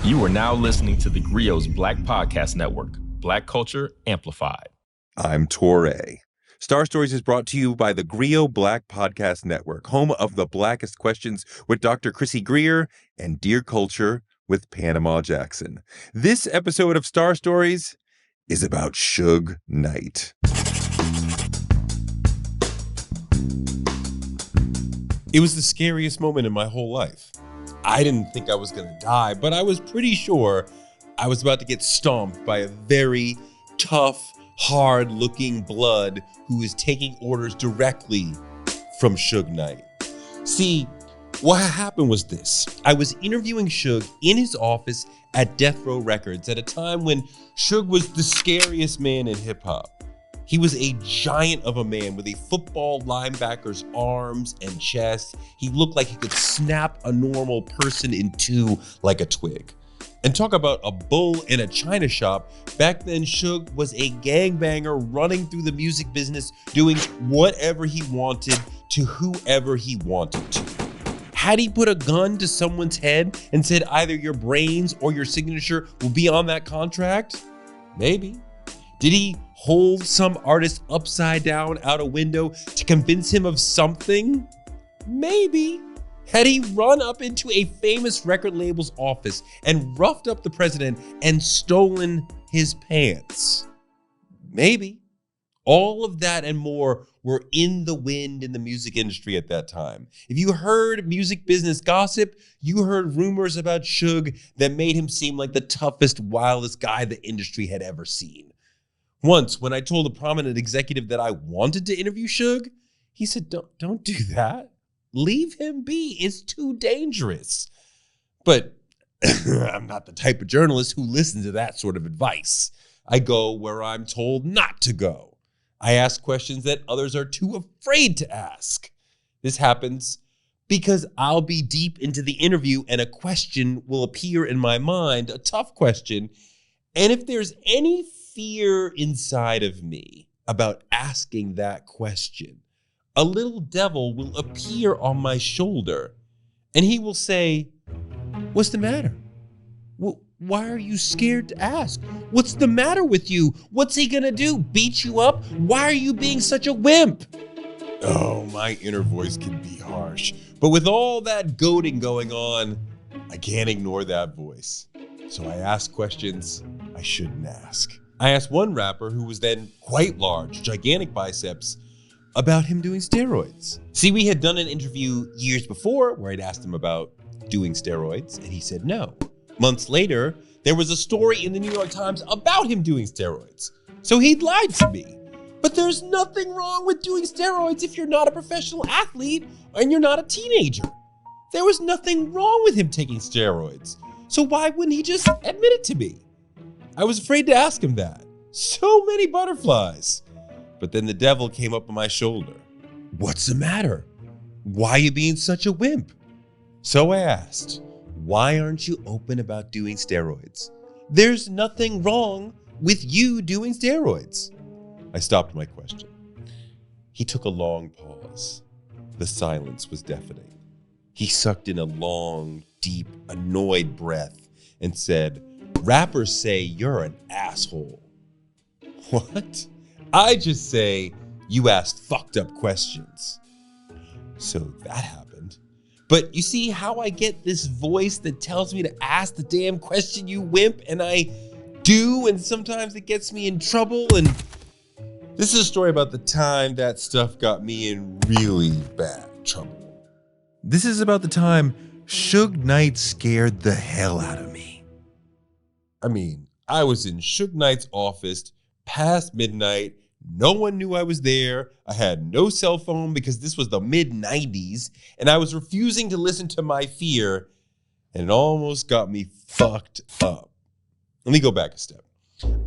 You are now listening to TheGrio's Black Podcast Network, Black Culture Amplified. I'm Touré. Star Stories is brought to you by TheGrio Black Podcast Network, home of the Blackest Questions with Dr. Chrissy Greer and Dear Culture with Panama Jackson. This episode of Star Stories is about Suge Knight. It was the scariest moment in my whole life. I didn't think I was going to die, but I was pretty sure I was about to get stomped by a very tough, hard-looking blood who is taking orders directly from Suge Knight. See, what happened was this. I was interviewing Suge in his office at Death Row Records at a time when Suge was the scariest man in hip-hop. He was a giant of a man with a football linebacker's arms and chest. He looked like he could snap a normal person in two like a twig. And talk about a bull in a china shop. Back then, Suge was a gangbanger running through the music business, doing whatever he wanted to whoever he wanted to. Had he put a gun to someone's head and said either your brains or your signature will be on that contract? Maybe. Did he hold some artist upside down out a window to convince him of something? Maybe. Had he run up into a famous record label's office and roughed up the president and stolen his pants? Maybe. All of that and more were in the wind in the music industry at that time. If you heard music business gossip, you heard rumors about Suge that made him seem like the toughest, wildest guy the industry had ever seen. Once, when I told a prominent executive that I wanted to interview Suge, he said, don't do that. Leave him be. It's too dangerous. But I'm not the type of journalist who listens to that sort of advice. I go where I'm told not to go. I ask questions that others are too afraid to ask. This happens because I'll be deep into the interview and a question will appear in my mind, a tough question. And if there's any fear inside of me about asking that question, a little devil will appear on my shoulder and he will say, "What's the matter? Why are you scared to ask? What's the matter with you? What's he gonna do? Beat you up? Why are you being such a wimp?" Oh, my inner voice can be harsh, but with all that goading going on, I can't ignore that voice. So I ask questions I shouldn't ask. I asked one rapper who was then quite large, gigantic biceps, about him doing steroids. See, we had done an interview years before where I'd asked him about doing steroids, and he said no. Months later, there was a story in the New York Times about him doing steroids. So he'd lied to me. But there's nothing wrong with doing steroids if you're not a professional athlete and you're not a teenager. There was nothing wrong with him taking steroids. So why wouldn't he just admit it to me? I was afraid to ask him that. So many butterflies. But then the devil came up on my shoulder. "What's the matter? Why are you being such a wimp?" So I asked, "Why aren't you open about doing steroids? There's nothing wrong with you doing steroids." I stopped my question. He took a long pause. The silence was deafening. He sucked in a long, deep, annoyed breath and said, "Rappers say you're an asshole." What? I just say you asked fucked up questions. So that happened. But you see how I get this voice that tells me to ask the damn question, you wimp, and I do, and sometimes it gets me in trouble. And this is a story about the time that stuff got me in really bad trouble. This is about the time Suge Knight scared the hell out of me. I mean, I was in Suge Knight's office past midnight. No one knew I was there. I had no cell phone because this was the mid-90s, and I was refusing to listen to my fear, and it almost got me fucked up. Let me go back a step.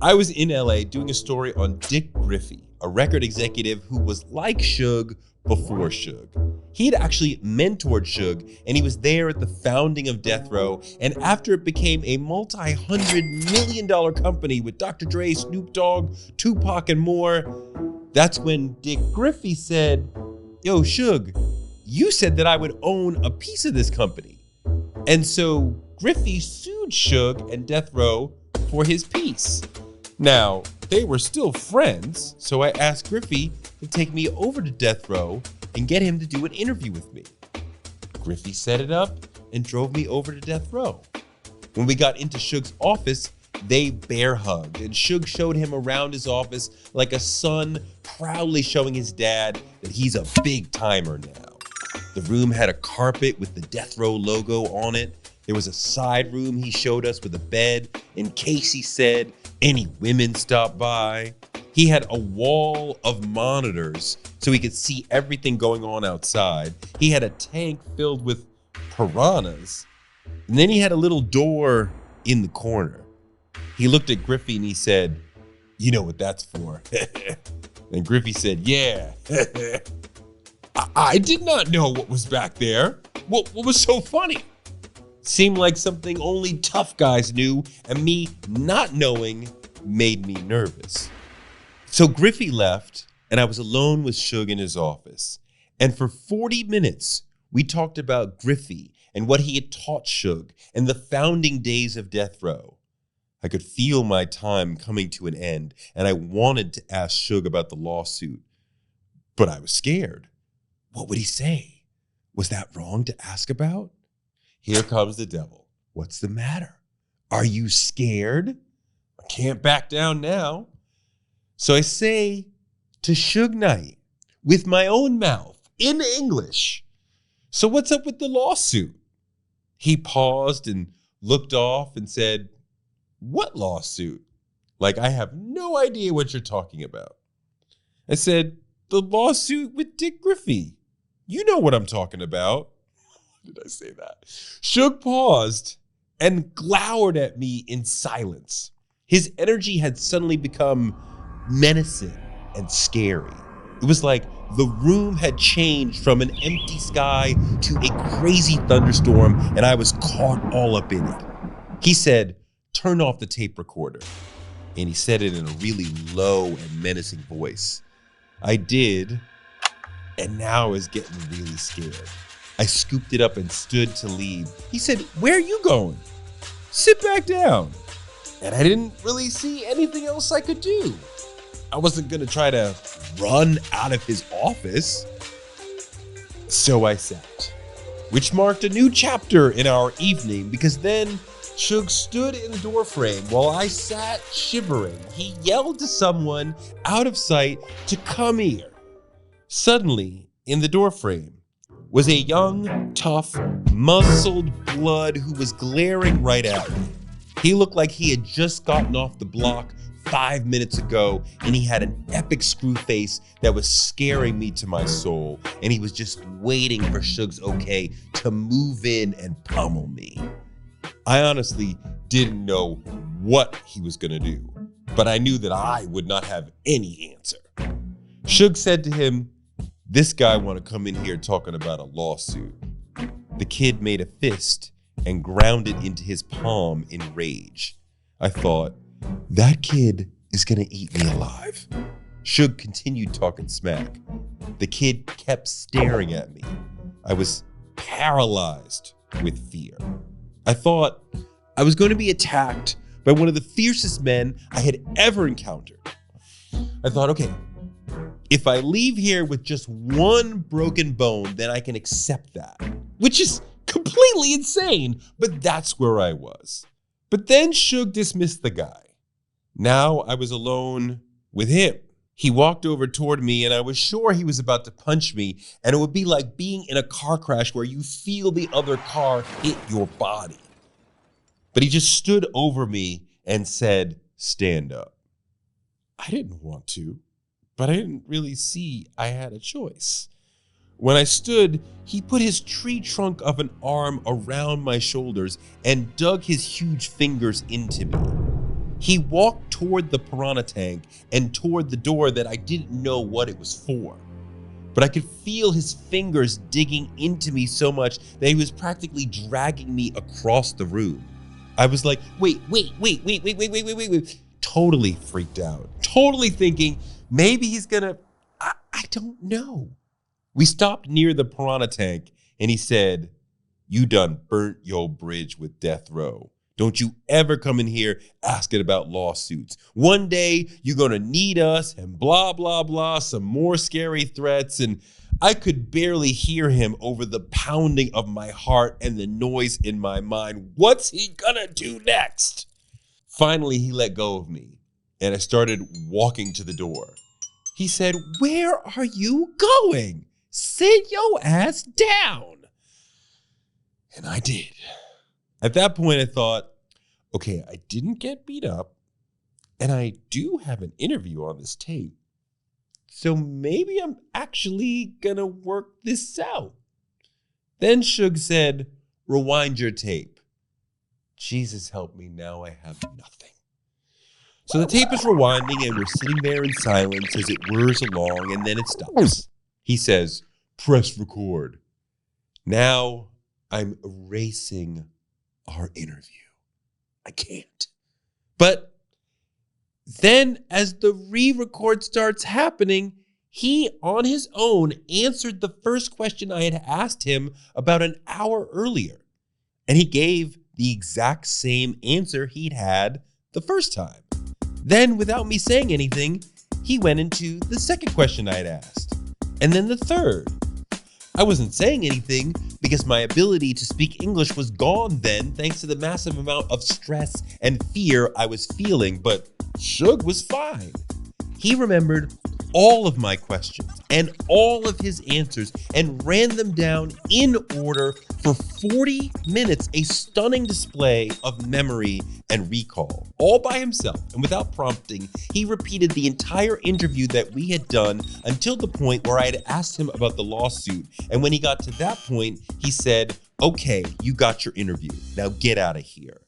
I was in LA doing a story on Dick Griffey, a record executive who was like Suge before Suge. He had actually mentored Suge, and he was there at the founding of Death Row, and after it became a multi-$100 million company with Dr. Dre, Snoop Dogg, Tupac, and more, that's when Dick Griffey said, "Yo, Suge, you said that I would own a piece of this company." And so Griffey sued Suge and Death Row for his piece. Now, they were still friends, so I asked Griffey to take me over to Death Row and get him to do an interview with me. Griffey set it up and drove me over to Death Row. When we got into Suge's office, they bear hugged, and Suge showed him around his office like a son proudly showing his dad that he's a big timer now. The room had a carpet with the Death Row logo on it. There was a side room he showed us with a bed in case he said any women stopped by. He had a wall of monitors so he could see everything going on outside. He had a tank filled with piranhas. And then he had a little door in the corner. He looked at Griffey and he said, "You know what that's for." And Griffey said, "Yeah." I did not know what was back there. What was so funny? Seemed like something only tough guys knew, and me not knowing made me nervous. So Griffey left, and I was alone with Suge in his office. And for 40 minutes, we talked about Griffey and what he had taught Suge and the founding days of Death Row. I could feel my time coming to an end, and I wanted to ask Suge about the lawsuit. But I was scared. What would he say? Was that wrong to ask about? Here comes the devil. What's the matter? Are you scared? I can't back down now. So I say to Suge Knight, with my own mouth, in English, "So what's up with the lawsuit?" He paused and looked off and said, "What lawsuit? Like I have no idea what you're talking about." I said, "The lawsuit with Dick Griffey. You know what I'm talking about." Did I say that? Suge paused and glowered at me in silence. His energy had suddenly become menacing and scary. It was like the room had changed from an empty sky to a crazy thunderstorm, and I was caught all up in it. He said, "Turn off the tape recorder." And he said it in a really low and menacing voice. I did, and now I was getting really scared. I scooped it up and stood to leave. He said, "Where are you going?" "Sit back down." And I didn't really see anything else I could do. I wasn't going to try to run out of his office. So I sat, which marked a new chapter in our evening, because then Suge stood in the doorframe while I sat shivering. He yelled to someone out of sight to come here. Suddenly, in the doorframe, was a young, tough, muscled blood who was glaring right at me. He looked like he had just gotten off the block 5 minutes ago, and he had an epic screw face that was scaring me to my soul, and he was just waiting for Suge's okay to move in and pummel me. I honestly didn't know what he was gonna do, but I knew that I would not have any answer. Suge said to him, "This guy wanna come in here talking about a lawsuit." The kid made a fist and ground it into his palm in rage. I thought, that kid is gonna eat me alive. Suge continued talking smack. The kid kept staring at me. I was paralyzed with fear. I thought I was going to be attacked by one of the fiercest men I had ever encountered. I thought, okay, if I leave here with just one broken bone, then I can accept that, which is completely insane, but that's where I was. But then Suge dismissed the guy. Now I was alone with him. He walked over toward me, and I was sure he was about to punch me, and it would be like being in a car crash where you feel the other car hit your body. But he just stood over me and said, "Stand up." I didn't want to, but I didn't really see I had a choice. When I stood, he put his tree trunk of an arm around my shoulders and dug his huge fingers into me. He walked toward the piranha tank and toward the door that I didn't know what it was for. But I could feel his fingers digging into me so much that he was practically dragging me across the room. I was like, wait. Totally freaked out. Totally thinking, maybe he's gonna, I don't know. We stopped near the piranha tank and he said, You done burnt your bridge with death row. Don't you ever come in here asking about lawsuits. One day you're gonna need us and blah, blah, blah, some more scary threats. And I could barely hear him over the pounding of my heart and the noise in my mind. What's he gonna do next? Finally, he let go of me and I started walking to the door. He said, "Where are you going? Sit your ass down." And I did. At that point, I thought, okay, I didn't get beat up, and I do have an interview on this tape. So maybe I'm actually gonna work this out. Then Suge said, "Rewind your tape." Jesus help me, now I have nothing. So the tape is rewinding, and we're sitting there in silence as it whirs along, and then it stops. He says, "Press record." Now I'm erasing our interview. I can't. But then as the re-record starts happening, he on his own answered the first question I had asked him about an hour earlier. And he gave the exact same answer he'd had the first time. Then, without me saying anything, he went into the second question I had asked. And then the third. I wasn't saying anything because my ability to speak English was gone then, thanks to the massive amount of stress and fear I was feeling, but Suge was fine. He remembered all of my questions and all of his answers and ran them down in order for 40 minutes, a stunning display of memory and recall. All by himself and without prompting, he repeated the entire interview that we had done until the point where I had asked him about the lawsuit. And when he got to that point, he said, "Okay, you got your interview. Now get out of here."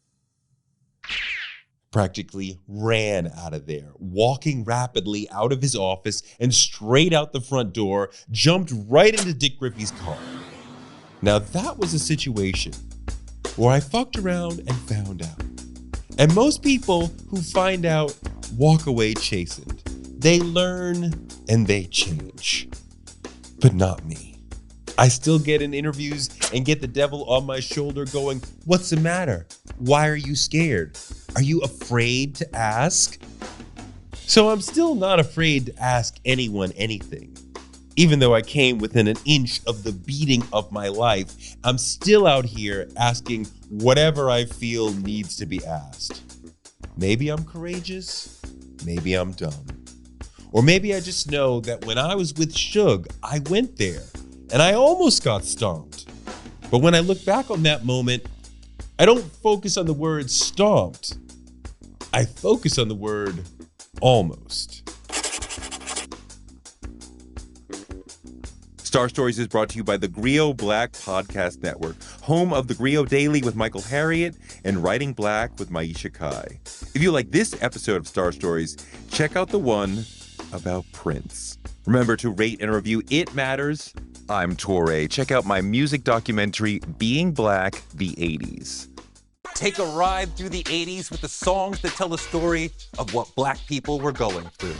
Practically ran out of there, walking rapidly out of his office and straight out the front door, jumped right into Dick Griffey's car. Now that was a situation where I fucked around and found out. And most people who find out walk away chastened. They learn and they change. But not me. I still get in interviews and get the devil on my shoulder going, "What's the matter? Why are you scared? Are you afraid to ask?" So I'm still not afraid to ask anyone anything. Even though I came within an inch of the beating of my life, I'm still out here asking whatever I feel needs to be asked. Maybe I'm courageous, maybe I'm dumb. Or maybe I just know that when I was with Suge, I went there and I almost got stomped. But when I look back on that moment, I don't focus on the word stomped. I focus on the word almost. Star Stories is brought to you by TheGrio Black Podcast Network, home of TheGrio Daily with Michael Harriot and Writing Black with Maisha Kai. If you like this episode of Star Stories, check out the one about Prince. Remember to rate and review It Matters. I'm Touré. Check out my music documentary, Being Black, the 80s. Take a ride through the 80s with the songs that tell the story of what Black people were going through.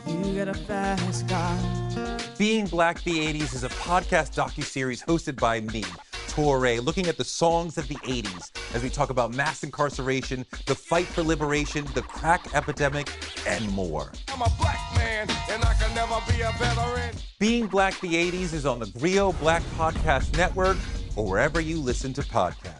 You got a fast car. Being Black, the 80s is a podcast docuseries hosted by me, Touré, looking at the songs of the 80s as we talk about mass incarceration, the fight for liberation, the crack epidemic, and more. I'm a black man, and I can never be a veteran. Being Black, the 80s is on the TheGrio Black Podcast Network or wherever you listen to podcasts.